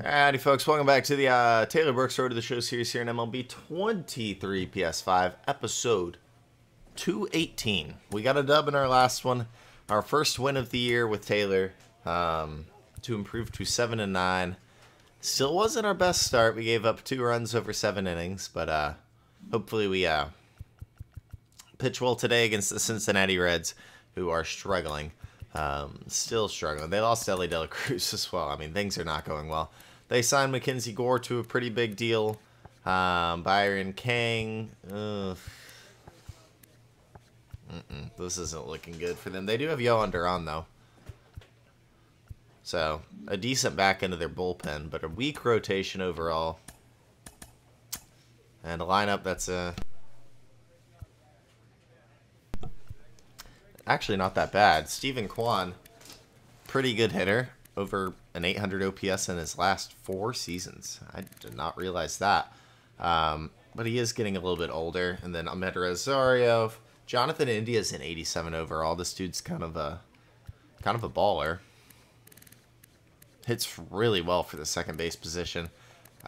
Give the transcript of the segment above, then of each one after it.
Howdy folks, welcome back to the Taylor Brooks Road to the Show series here in MLB 23 PS5, episode 218. We got a dub in our last one, our first win of the year with Taylor, to improve to 7-9. Still wasn't our best start. We gave up 2 runs over 7 innings, but hopefully we pitch well today against the Cincinnati Reds, who are struggling. Still struggling. They lost Ellie De La Cruz as well. I mean, things are not going well. They signed Mackenzie Gore to a pretty big deal. Byron Kang. This isn't looking good for them. They do have Yohan Duran, though. So, a decent back end of their bullpen, but a weak rotation overall. And a lineup that's actually not that bad. Steven Kwan, pretty good hitter. Over an 800 OPS in his last 4 seasons. I did not realize that. But he is getting a little bit older. And then Ahmed Rosario. Jonathan India's an 87 overall. This dude's kind of a baller. Hits really well for the second base position.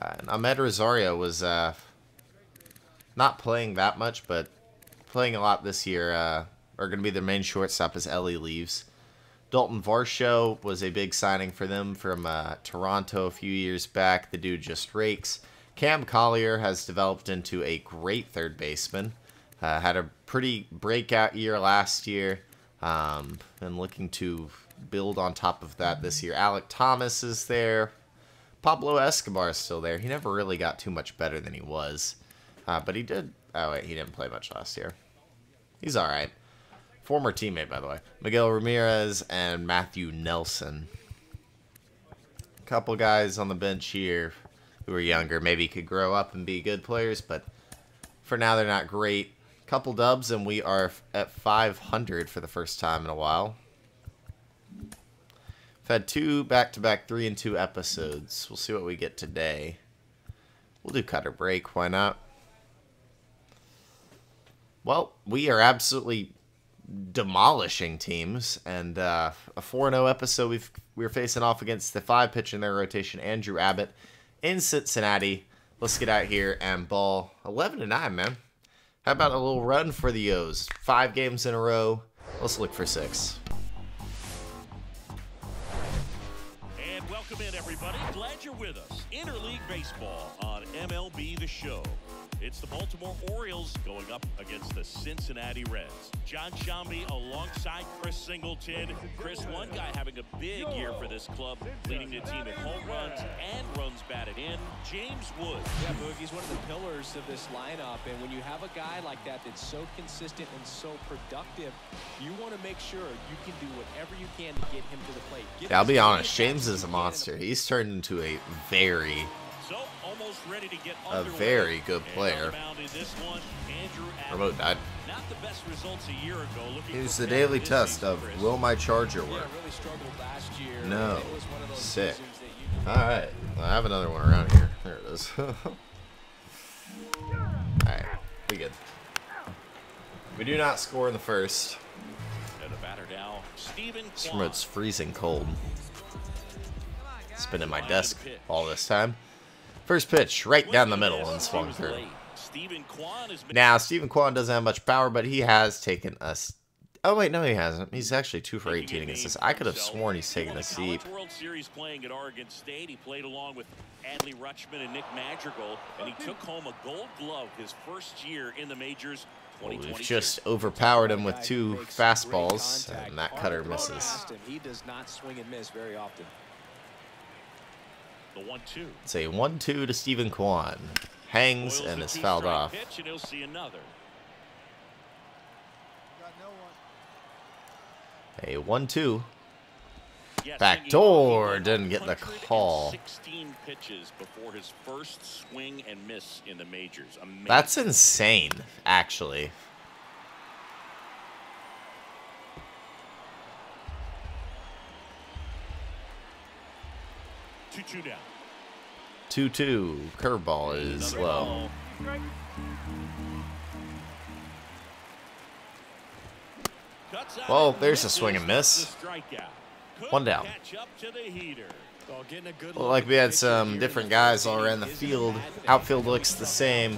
And Ahmed Rosario was not playing that much, but playing a lot this year. Are going to be their main shortstop as Ellie leaves. Dalton Varsho was a big signing for them from Toronto a few years back. The dude just rakes. Cam Collier has developed into a great third baseman. Had a pretty breakout year last year. And looking to build on top of that this year. Alec Thomas is there. Pablo Escobar is still there. He never really got too much better than he was. But he did. Oh, wait, he didn't play much last year. He's all right. Former teammate, by the way. Miguel Ramirez and Matthew Nelson. A couple guys on the bench here who are younger. Maybe could grow up and be good players, but for now they're not great. Couple dubs, and we are at 500 for the first time in a while. We've had 2 back-to-back 3-2 episodes. We'll see what we get today. We'll do cut or break. Why not? Well, we are absolutely demolishing teams, and a 4-0 episode. We're facing off against the 5 pitch in their rotation, Andrew Abbott in Cincinnati. Let's get out here and ball 11-9, man. How about a little run for the O's? 5 games in a row. Let's look for 6. And welcome in, everybody. Glad you're with us. Interleague Baseball on MLB The Show. It's the Baltimore Orioles going up against the Cincinnati Reds. John Shambi alongside Chris Singleton. Chris, one guy having a big year for this club, leading the team in home runs and runs batted in. James Wood. Yeah, Boogie's one of the pillars of this lineup, and when you have a guy like that that's so consistent and so productive, you want to make sure you can do whatever you can to get him to the plate. Yeah, I'll be honest, James is a monster. He's turned into a very very good player. Remote died. Here's the daily test of will my charger work? No. Sick. Alright. I have another one around here. There it is. Alright. We good. We do not score in the first. This remote's freezing cold. It's been in my desk all this time. First pitch, right down the middle and swung through. Now, Steven Kwan doesn't have much power, but he has taken us. Oh, wait, no, he hasn't. He's actually 2 for 18 against us. I could have sworn he's taken a seat. World Series playing at Oregon State. He played along with Adley Rutschman and Nick Madrigal, and he took home a Gold Glove his first year in the majors. Well, we've just overpowered him with 2 fastballs, and that cutter misses. He does not swing and miss very often. The 1-2. It's a 1-2 to Steven Kwan. Hangs and is fouled off. And he'll see another. A 1-2. Backdoor. Didn't get the call. 16 pitches before his first swing and miss in the majors. Amazing. That's insane, actually. Two down. 2-2. Curveball is low. Well, there's a swing and miss. 1 down. Well, like we had some different guys all around the field. Outfield looks the same,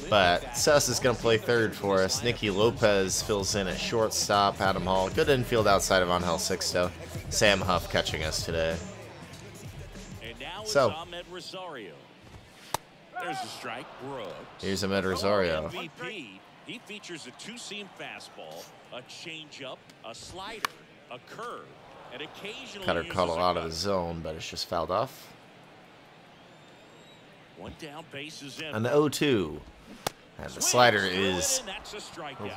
but Sess is going to play third for us. Nicky Lopez fills in at shortstop. Adam Hall, good infield outside of Angel Sixto. Sam Huff catching us today. So, there's a strike. Brooks. Here's Ahmed Rosario. MVP. He features a two-seam fastball, a changeup, a slider, a curve, and occasionally Cutter caught a lot of the zone, but it's just fouled off. One down, base is in. An 0-2. And the slider is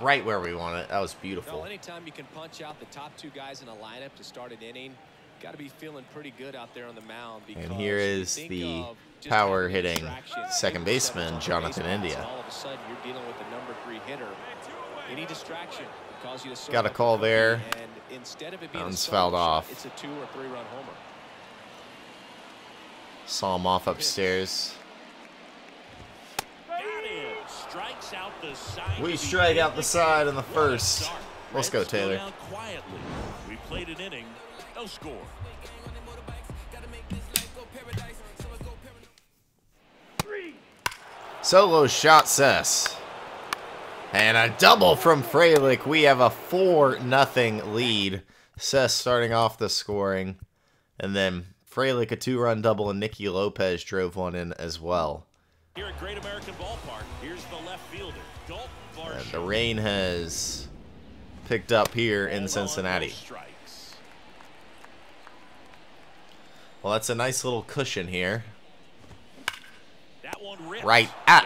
right where we want it. That was beautiful. Well, anytime you can punch out the top two guys in a lineup to start an inning, got to be feeling pretty good out there on the mound. And here is the power hitting second baseman, Jonathan India. All of a sudden, you're dealing with the number 3 hitter. Any distraction can cause you to got a call there. And instead of it being that one's fouled off. It's a 2- or 3-run homer. Saw him off upstairs. We strike out the side in the first. Let's go, Taylor. We played an inning, no score. Solo shot, Sess. And a double from Frelick. We have a 4-0 lead. Sess starting off the scoring. And then Frelick a 2-run double, and Nicky Lopez drove one in as well. Here at Great American Ballpark, here's the left fielder, Dalton Varsho. And the rain has picked up here in Cincinnati. Well, that's a nice little cushion here. That one right at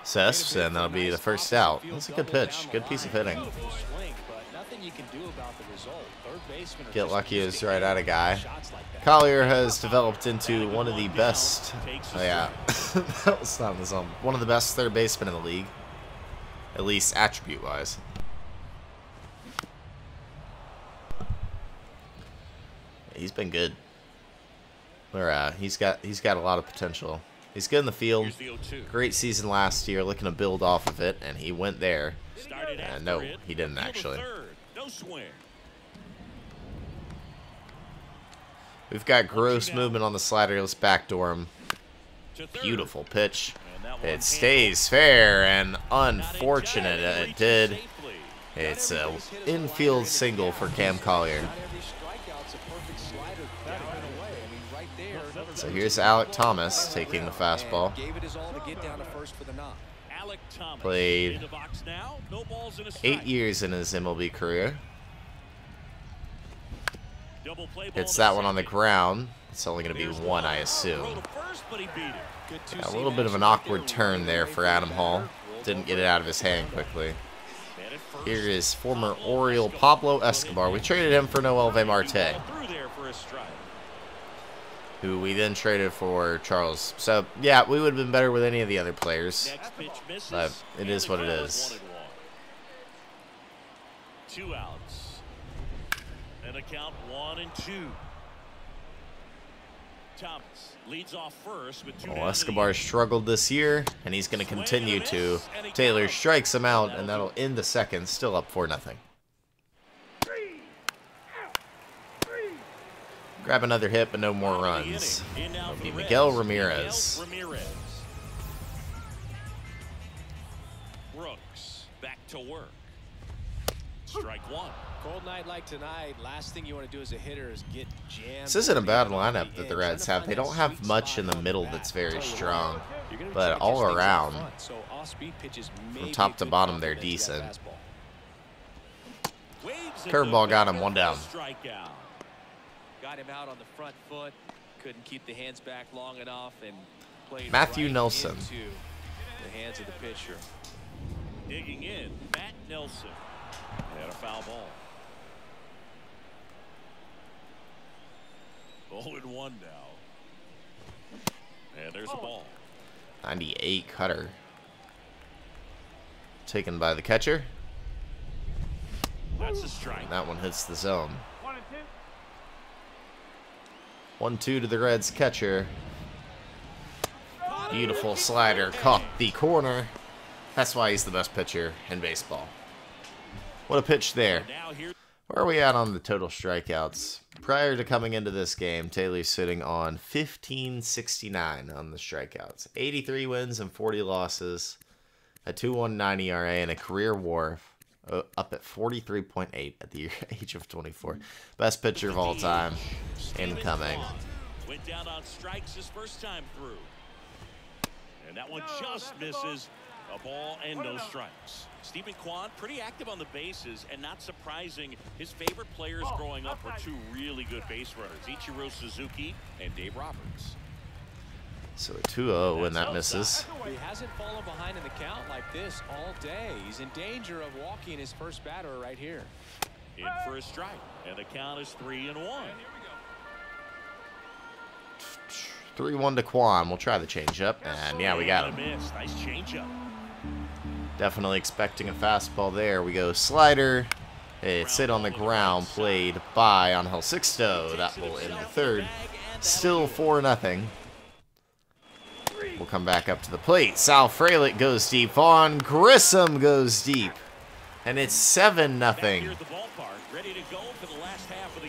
Sess, and that'll be the first out. That's a good pitch. Good piece of hitting. Get lucky is right at a guy. Collier has developed into one of the best. Oh, yeah, that was not in the zone. One of the best third basemen in the league, at least attribute-wise. He's been good. Or he's got a lot of potential. He's good in the field. Great season last year, looking to build off of it, and he went there. No, he didn't actually. We've got gross movement on the slider. Let's backdoor him. Beautiful pitch. It stays fair, and unfortunate it did. It's an infield single for Cam Collier. So here's Alec Thomas taking the fastball. Played 8 years in his MLB career. Hits that one on the ground. It's only going to be one, I assume. Yeah, a little bit of an awkward turn there for Adam Hall. Didn't get it out of his hand quickly. Here is former Oriole Pablo Escobar. We traded him for Noelve Marte, who we then traded for Charles. So, yeah, we would have been better with any of the other players. But it is what it is. 2 outs. And a count 1-2. Thomas leads off first with 2 Well, Escobar struggled this year, and he's going to continue to. Taylor strikes him out, and that'll end the second. Still up 4-0. Grab another hit, but no more runs. It'll be Miguel Ramirez. Brooks back to work. Strike 1. Cold night like tonight, last thing you want to do as a hitter is get jammed. This isn't a bad lineup that the Reds have. They don't have much in the middle that's very strong, but all around, from top to bottom, they're decent. Curveball got him, 1 down. Got him out on the front foot, couldn't keep the hands back long enough, and played Matthew right Nelson. into the hands of the pitcher. Digging in, Matt Nelson. Had a foul ball. 0-1 now. And there's a ball. 98 cutter. Taken by the catcher. That's a strike. And that one hits the zone. 1-2 to the Reds catcher. Beautiful slider. Caught the corner. That's why he's the best pitcher in baseball. What a pitch there. Where are we at on the total strikeouts? prior to coming into this game, Taylor's sitting on 1569 on the strikeouts. 83 wins and 40 losses, a 2.19 ERA, and a career WAR up at 43.8 at the age of 24. Best pitcher of all time, incoming. Went down on strikes his first time through. And that one just misses. A ball and no strikes. Stephen Kwan pretty active on the bases, and not surprising, his favorite players growing up were two really good base runners, Ichiro Suzuki and Dave Roberts. So a 2-0 when that misses. He hasn't fallen behind in the count like this all day. He's in danger of walking his first batter right here. In for a strike, and the count is 3-1. 3-1 to Kwan. We'll try the changeup, and yeah, we got him. Nice changeup. Definitely expecting a fastball there. We go slider. It's sit on the ground, played by Angel Sixto. That will end the third. Still 4-0. We'll come back up to the plate. Sal Frelick goes deep. Vaughn Grissom goes deep. And it's 7-0.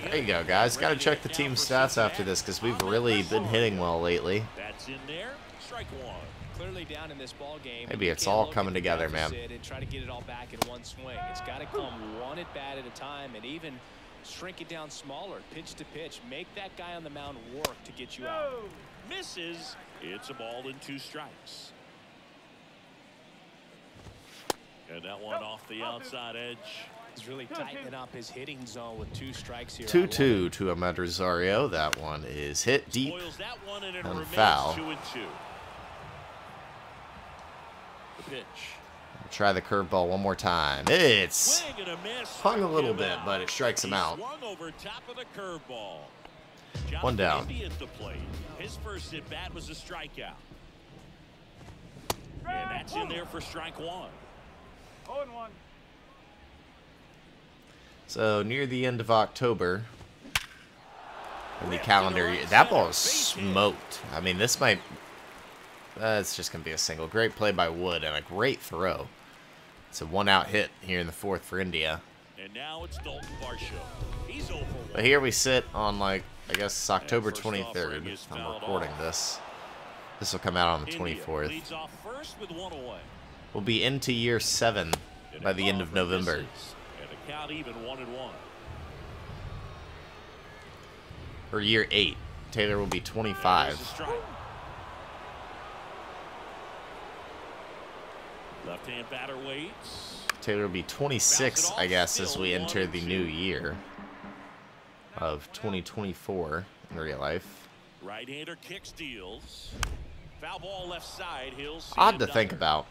There you go, guys. Got to check the team stats after this because we've really been hitting well lately. That's in there. Strike one. Clearly down in this ball game. Maybe it's all coming together, man. And try to get it all back in one swing. It's got to come one at bat at a time, and even shrink it down smaller, pitch to pitch. Make that guy on the mound work to get you out. Misses. It's a ball and 2 strikes. And that one off the outside edge. He's really tightening up his hitting zone with 2 strikes here. 2-2 to Ahmed Rosario. That one is hit deep and foul. 2-2. The pitch. We'll try the curveball one more time. It's hung a little bit, but it strikes him out. Over top of the curveball. One down. At the plate. His first at bat was a strikeout. And that's in there for strike 1. 0-1. So near the end of October, in the calendar year, that ball is smoked. I mean, this might. It's just gonna be a single. Great play by Wood and a great throw. It's a 1-out hit here in the 4th for India. And now it's Dalton Varsho. He's over 1. But here we sit on, like, I guess it's October 23rd. I'm recording this. This will come out on the 24th. Leads off first with 1 away. We'll be into year 7 by the end of November. And the count even 1-1. Or year 8. Taylor will be 25. Left-hand batter waits. Taylor will be 26, I guess, as we enter the new year of 2024 in real life. Right-hander kicks, deals. Foul ball left side. He'll see Odd to think about.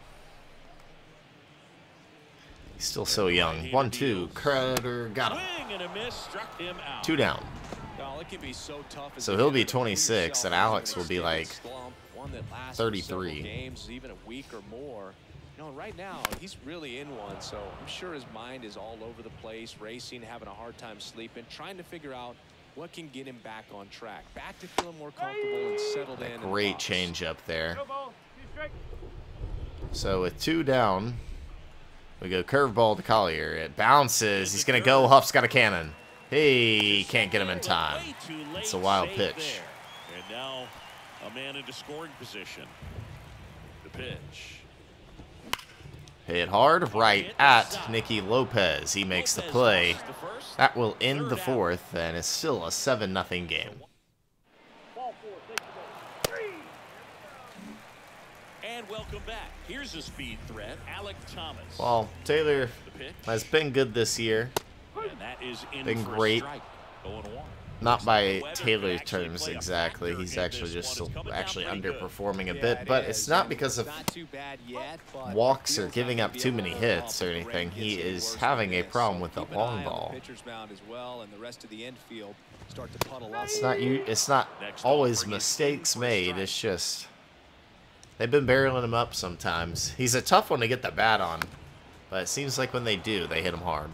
He's still so young. 1-2. Crowder got him. 2 down. So he'll be 26, and Alex will be like 33. Games, even a week or more. You know, right now he's really in one, so I'm sure his mind is all over the place, racing, having a hard time sleeping, trying to figure out what can get him back on track, back to feeling more comfortable and settled in. Great change up there. So with 2 down, we go curveball to Collier. It bounces. He's gonna go. Huff's got a cannon. He can't get him in time. It's a wild pitch. And now a man into scoring position. The pitch. Hit hard right at Nicky Lopez. He makes the play. That will end the 4th, and it's still a 7-0 game. And welcome back. Here's a speed threat, Alec Thomas. Well, Taylor has been good this year. And that is been great. Not by Taylor's terms exactly. He's actually just still underperforming a bit, but it's not because of walks or giving up too many hits or anything. He is having a problem with the long ball. It's not always mistakes made. It's just they've been barreling him up sometimes. He's a tough one to get the bat on, but it seems like when they do, they hit him hard.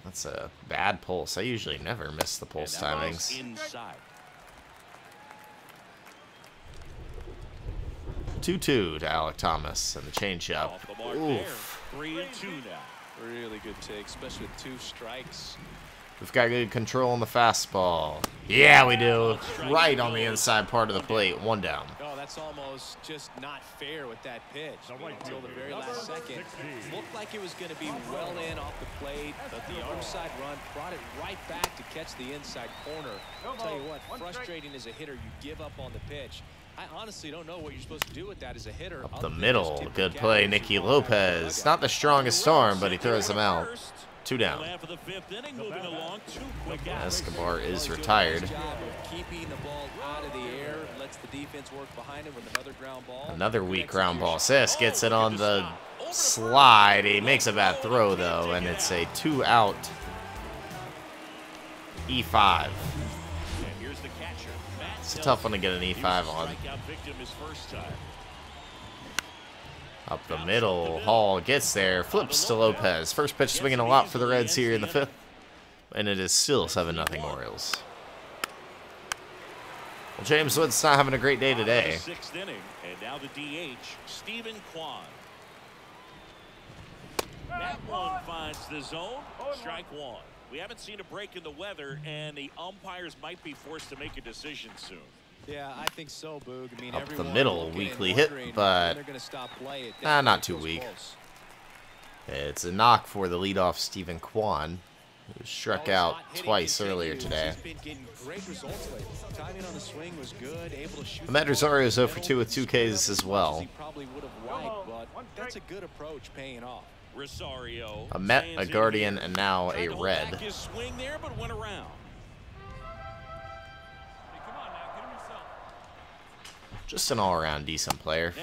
That's a bad pulse. I usually never miss the pulse timings. 2-2 to Alec Thomas and the changeup. Oof. 3-2 now. Really good take, especially with 2 strikes. We've got good control on the fastball. Yeah, we do. Right on the inside part of the plate. 1 down. Oh, that's almost just not fair with that pitch. Until the very last second. Looked like it was going to be well in off the plate, but the arm side run brought it right back to catch the inside corner. I'll tell you what, frustrating as a hitter, you give up on the pitch. I honestly don't know what you're supposed to do with that as a hitter. Up the middle. Good play, Nicky Lopez. Not the strongest arm, but he throws him out. 2 down. Escobar is retired. Another weak ground ball. Sis gets it on the slide. He makes a bad throw, though, and it's a 2-out E5. It's a tough one to get an E5 on. Up the middle, Hall gets there, flips to Lopez. First pitch swinging a lot for the Reds here in the 5th, and it is still 7-0 Orioles. Well, James Wood's not having a great day today. 6th inning, and now the DH, Stephen Kwan. That one finds the zone. Strike 1. We haven't seen a break in the weather, and the umpires might be forced to make a decision soon. Yeah, I think so, Boog. I mean, up the middle, weakly hit, but not too weak. It's a knock for the leadoff Stephen Kwan, who struck out twice earlier today. Ahmed Rosario is 0 for 2 with 2 Ks as well. That's a good approach paying off. A Met, a Guardian, and now a Red. Just an all-around decent player.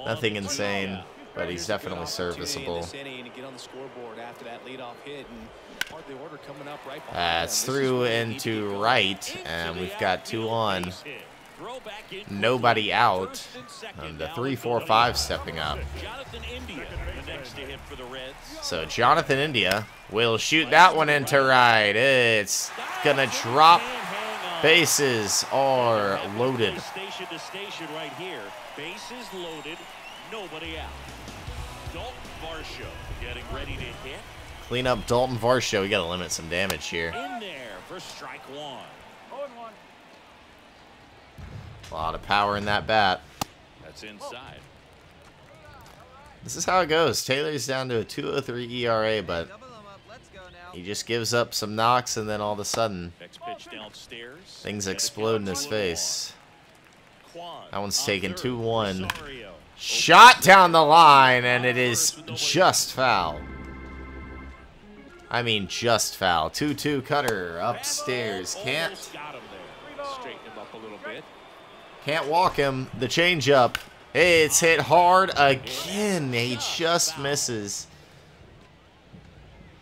Nothing insane, but he's definitely serviceable. It's through into right, and we've got 2 on. Nobody out. And the 3-4-5 stepping up. So Jonathan India will shoot that one into right. It's gonna drop. Bases are loaded. Station to station right here. Bases loaded. Nobody out. Dalton Varsho getting ready to hit. Clean up Dalton Varsho. We got to limit some damage here. In there for strike 1. A lot of power in that bat. That's inside. This is how it goes. Taylor's down to a 2.03 ERA, but he just gives up some knocks, and then all of a sudden, things explode in his face. That one's taken 2-1. Shot down the line, and it is just foul. I mean, just foul. 2-2 cutter upstairs. Can't walk him. The changeup. It's hit hard again. He just misses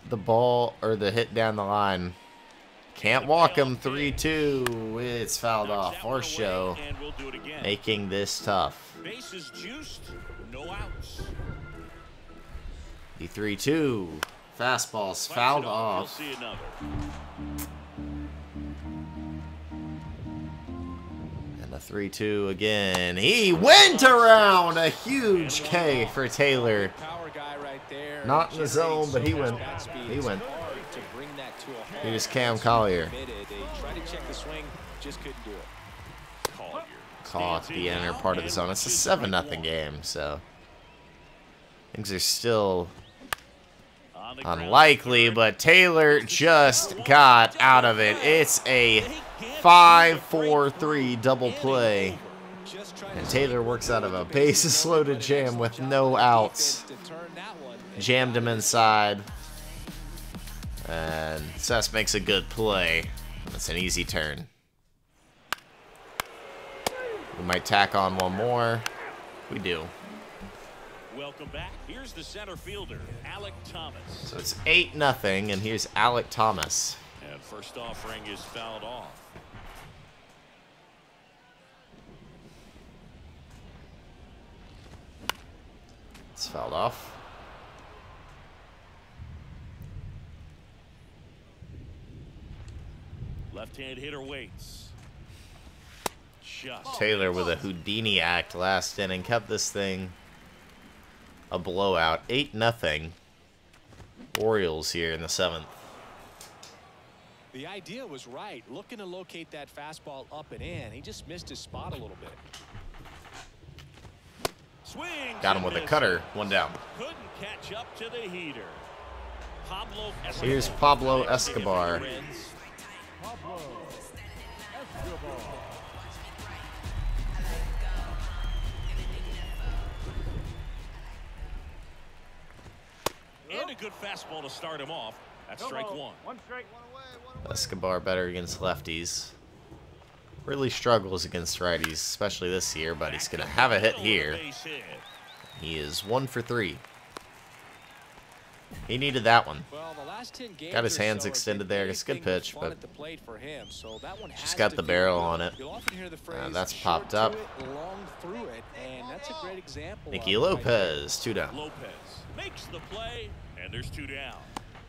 the ball, or the hit down the line. Can't walk him. 3-2. It's fouled off. Varsho making this tough. Bases juiced, no outs. The 3-2. Fastball's fouled off. And the 3-2 again. He went around. A huge K for Taylor. Not in the zone, but he went. He went. Here's Cam Collier. Caught the inner part of the zone. It's a 7-0 game, so things are still unlikely, but Taylor just got out of it. It's a 5-4-3 double play, and Taylor works out of a bases loaded jam with no outs. Jammed him inside, and Sess makes a good play. It's an easy turn. We might tack on one more. We do. Welcome back. Here's the center fielder, Alec Thomas. So it's 8-0, and here's Alec Thomas. And first offering is fouled off. It's fouled off. Left-hand hitter waits. Taylor with a Houdini act last inning kept this thing a blowout. 8-0. Orioles here in the 7th. The idea was right. Looking to locate that fastball up and in. He just missed his spot a little bit. Swings Got him with a cutter. 1 down. Couldn't catch up to the heater. Here's Pablo Escobar. And a good fastball to start him off. That's strike 1. One strike. Escobar better against lefties. Really struggles against righties, especially this year, but he's going to have a hit here. He is 1 for 3. He needed that one. Well, the last 10 games Got his hands or so extended there. It's a good pitch, but so that one just got the barrel on it. That's popped up. That's a great example. Nicky Lopez, 2 down. Lopez makes the play, and there's 2 down.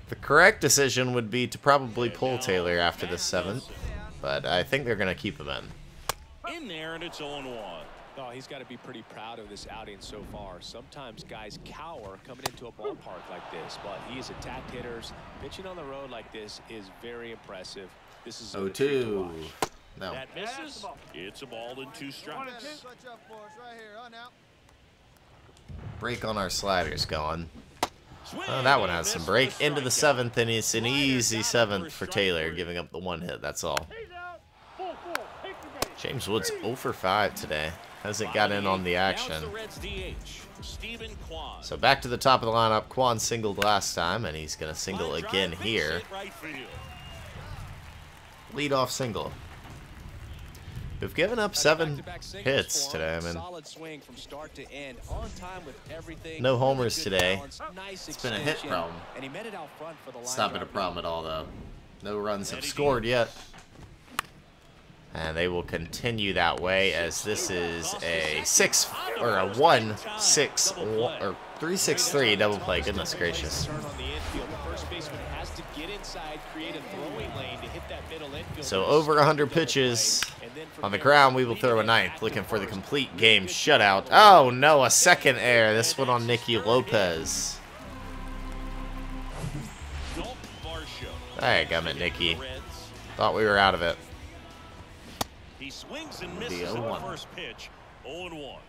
The correct decision would be to probably pull Taylor after the 7th, but I think they're going to keep him in. In there, and it's 0-1. Oh, he's got to be pretty proud of this outing so far. Sometimes guys cower coming into a ballpark like this, but he has attacked hitters. Pitching on the road like this is very impressive. This is 0-2. No. That misses. It's a ball and 2 strikes. Break on our sliders going. Oh, that one has some break. Into the 7th, and it's an easy 7th for Taylor, giving up the 1 hit. That's all. James Wood's 0 for 5 today. Hasn't got in on the action. So back to the top of the lineup. Quan singled last time, and he's going to single again here. Leadoff single. We've given up 7 hits today. I mean, no homers today. It's been a hit problem. It's not been a problem at all, though. No runs have scored yet. And they will continue that way, as this is a 3-6-3 double play. Goodness gracious. So over 100 pitches on the ground. We will throw a 9th, looking for the complete game shutout. Oh no, a second error. This one on Nicky Lopez. Dadgummit, Nicky. Thought we were out of it. He swings and misses on the first pitch. 0-1.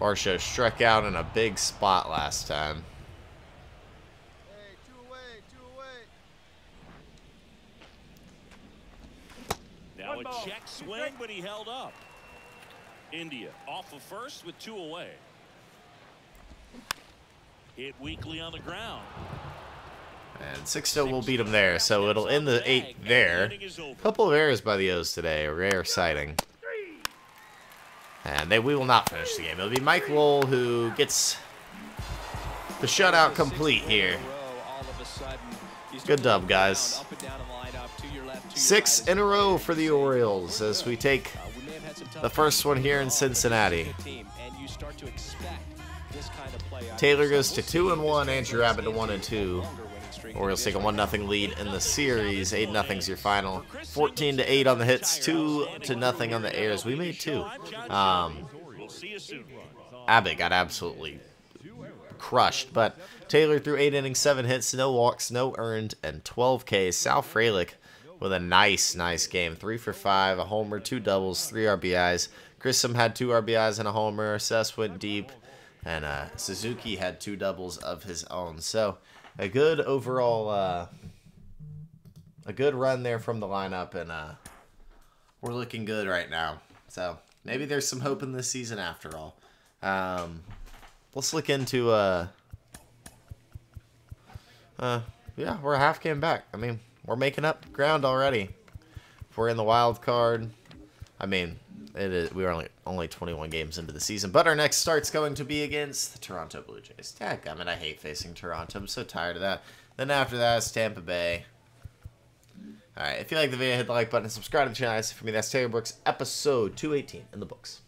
Varsho struck out in a big spot last time. Hey, 2 away, 2 away. Now a check swing, but he held up. India off of first with 2 away. Hit weakly on the ground. And 6-0 will beat him there, so it'll end the 8th there. A couple of errors by the O's today, a rare sighting. And we will not finish the game. It'll be Mike Lowell who gets the shutout complete here. Good dub, guys. 6 in a row for the Orioles as we take the first one here in Cincinnati. Taylor goes to 2-1, Andrew Abbott to 1-2. Orioles take a 1-0 lead in the series. 8-0 is your final. 14-8 on the hits, 2-0 on the errors. We made 2. Abbott got absolutely crushed, but Taylor threw 8 innings, 7 hits, no walks, no earned, and 12 Ks. Sal Frelick with a nice game. 3 for 5, a homer, 2 doubles, 3 RBIs. Grissom had 2 RBIs and a homer. Sess went deep, and Suzuki had 2 doubles of his own. So a good overall, a good run there from the lineup, and we're looking good right now. So maybe there's some hope in this season after all. Let's look into, yeah, we're a half game back. I mean, we're making up ground already. If we're in the wild card, I mean, we're only 21 games into the season, but our next start's going to be against the Toronto Blue Jays. Dadgummit, I hate facing Toronto. I'm so tired of that. Then after that is Tampa Bay. Alright, if you like the video, hit the like button and subscribe to the channel. That's it for me. That's Taylor Brooks, episode 218 in the books.